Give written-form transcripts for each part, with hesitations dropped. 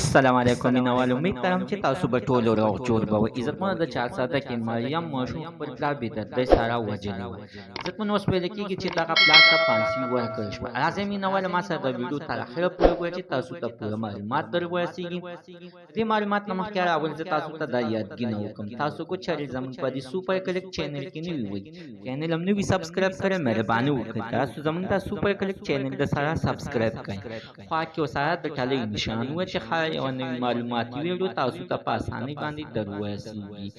السلام علیکم مینوال امید کوم چې تاسو به ټول روغ جوړ به وئ. عزتمنو د چارساده کې مریم ماشوم خپل پلار بې دردۍ سره وژلی و. عزتمنو اوس ویل کېږي چې دغه پلار ته پانسي ورکړل شوه. راځئ مینوال ما سره د ویډیو تر اخره پورې وګورئ چې تاسو ته پوره معلومات در ورسېږي. د دې معلومات نه مخکې راول زه تاسو ته دا یادګي نه وکړم. تاسو کو چارې زموږ په دې سوپر کلیک چینل کې نوي وئ، چینل هم نوي سبسکرایب کړئ. مهرباني وکړئ تاسو زموږ دا سوپر کلیک چینل د سره سبسکرایب کړئ. خوا کې ورسره د ټلۍ نشان و چې ښایي یوه نوې معلوماتي ویډیو تاسو ته په اسانۍ باندې در ورسېږي.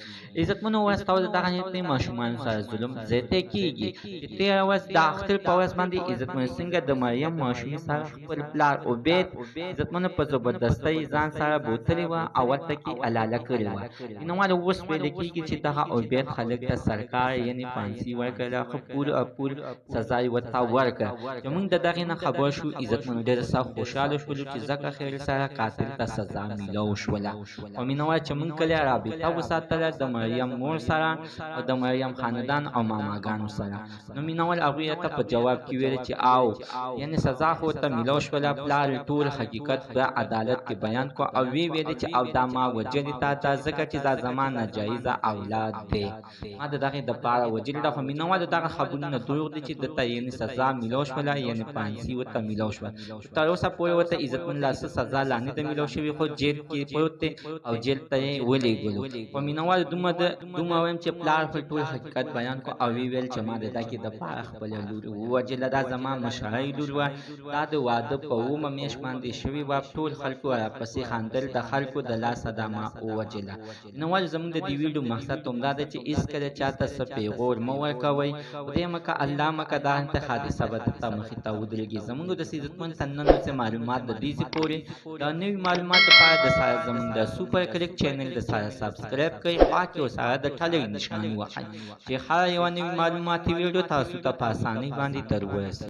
عزتمنو ورځ ته د دغه نیتنۍ ماشومانو سره ظلم زیاتی کېږي چې تېره ورځ د اختر په ورځ باندې عزتمنو څنګه د مریم ماشومې سره خپل پلار عبید عزتمنو په زبردستۍ ځان سره بوتلې وه او ورته کې حلاله کړې وه. مینوالو اوس ویل کېږي چې دغه عبید خلک ته سرکار یعنې پانسي ورکړله، ښه پور سزا یې ورته ورکړه. چې موږ د دغې نه خبر شو عزتمنو ډېر سخت خوشحاله شولو چې ځکه خیر سره قاتل ته سزا میلاو شوله. او مینوال چې موږ کله رابطه وساتله د مریم مور سره او د مریم خاندان او ماماګانو سره، نو مینوال هغوی ته په جواب کې ویل چې یعنې سزا خو ورته میلاو شوله. پلار ټول حقیقت په عدالت کې بیان کړو او ویې ویلې چې او دا ما وجلې تا ته ځکه چې دا زما ناجایزه اولاد دی، ما د دغې دپاره وجلې ده. خو مینوال دغه خبرونه دروغ دي چې دته یعنې سزا میلاو شوله، یعنې پانسي ورته میلاو شوه. تر اوسه پورې ورته عزتمن لا څه سزا لا نه ده میلاو شوې، خو جیل کې پروت دی او جیل ته یې ولېږلو. خو مینوال دومره وایم چې پلار خپل ټول حقیقت بیان کړو او ویې ویل چې ما د دغې دپاره خپله لور ووژله. دا زما مشرۍ لور وه، دا د واده په اوومه میاشت باندې شوې وه. ټول خلکو راپسې خندل، د خلکو د لاسه دا ما ووژله. مینوال زموږ د دې ویډیو مقصد همدا ده چې هېڅکله چاته څه پیغور مه ورکوئ. خدای مکه الله مکه دا حادثه به درته مخې ته ودرېږي. زموږ د عزتمن نن ورځې معلومات د دې پورې د نوي معلومات لپاره د سره زموږ د سوپر کلیک چینل د سره سبسکرایب کړئ. خوا کې ورسره د ټلۍ نښان ووهئ چې هره یوه نوې معلوماتي ویډیو تاسو ته په اسانۍ باندې در ورسېږي.